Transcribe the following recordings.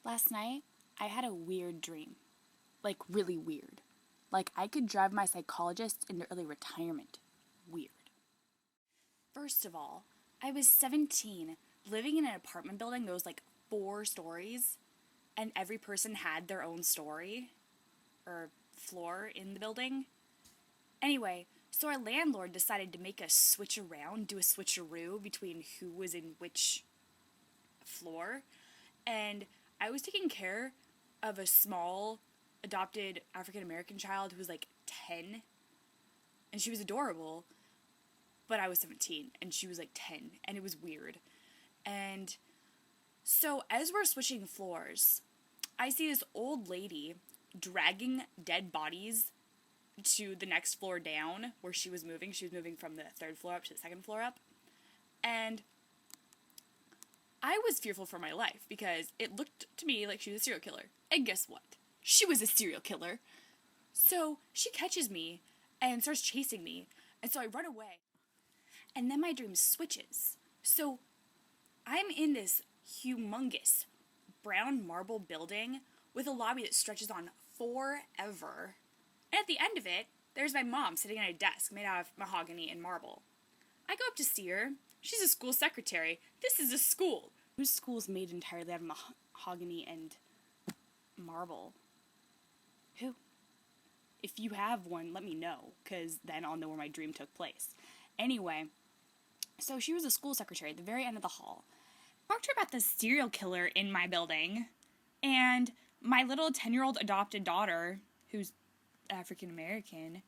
Last night, I had a weird dream. Like, really weird. Like, I could drive my psychologist into early retirement. Weird. First of all, I was 17, living in an apartment building that was like 4 stories, and every person had their own story, or floor in the building. Anyway, so our landlord decided to make us switch around, do a switcheroo between who was in which floor, and I was taking care of a small adopted African American child who was like 10, and she was adorable, but I was 17 and she was like 10, and it was weird. And so as we're switching floors, I see this old lady dragging dead bodies to the next floor down where she was moving. She was moving from the 3rd floor up to the 2nd floor up. And I was fearful for my life because it looked to me like she was a serial killer. And guess what? She was a serial killer. So she catches me and starts chasing me. And so I run away. And then my dream switches. So I'm in this humongous brown marble building with a lobby that stretches on forever. And at the end of it, there's my mom sitting at a desk made out of mahogany and marble. I go up to see her. She's a school secretary. This is a school. Whose school's made entirely out of mahogany and marble? Who? If you have one, let me know, because then I'll know where my dream took place. Anyway, so she was a school secretary at the very end of the hall. I talked to her about the serial killer in my building, and my little 10-year-old adopted daughter, who's African American,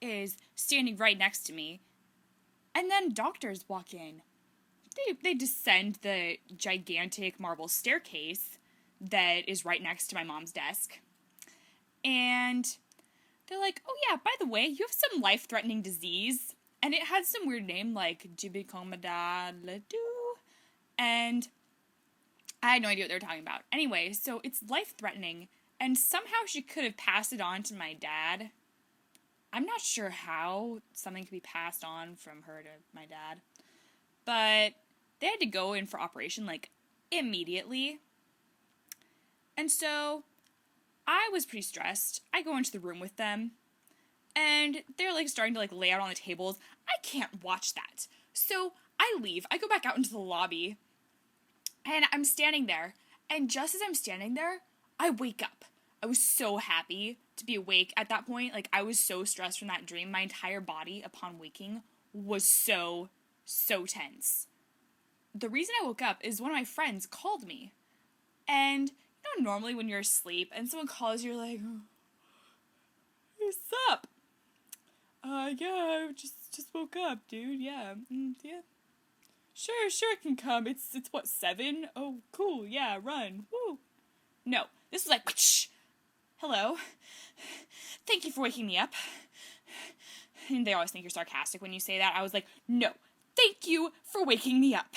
is standing right next to me. And then doctors walk in. They descend the gigantic marble staircase that is right next to my mom's desk. And they're like, oh yeah, by the way, you have some life-threatening disease. And it had some weird name like Jibicomada Ledoux. And I had no idea what they were talking about. Anyway, so it's life-threatening. And somehow she could have passed it on to my dad. I'm not sure how something could be passed on from her to my dad. But they had to go in for operation, like, immediately. And so I was pretty stressed. I go into the room with them. And they're, like, starting to, like, lay out on the tables. I can't watch that. So I leave. I go back out into the lobby. And I'm standing there. And just as I'm standing there, I wake up. I was so happy to be awake at that point. Like, I was so stressed from that dream. My entire body, upon waking, was so tense. The reason I woke up is one of my friends called me. And, you know, normally when you're asleep and someone calls you, you're like, oh, what's up? Yeah, I just woke up, dude. Yeah, yeah. Sure, it can come. It's what, 7? Oh, cool, yeah, run. Woo. No, this was like, whoosh. Hello. Thank you for waking me up. And they always think you're sarcastic when you say that. I was like, no, thank you for waking me up.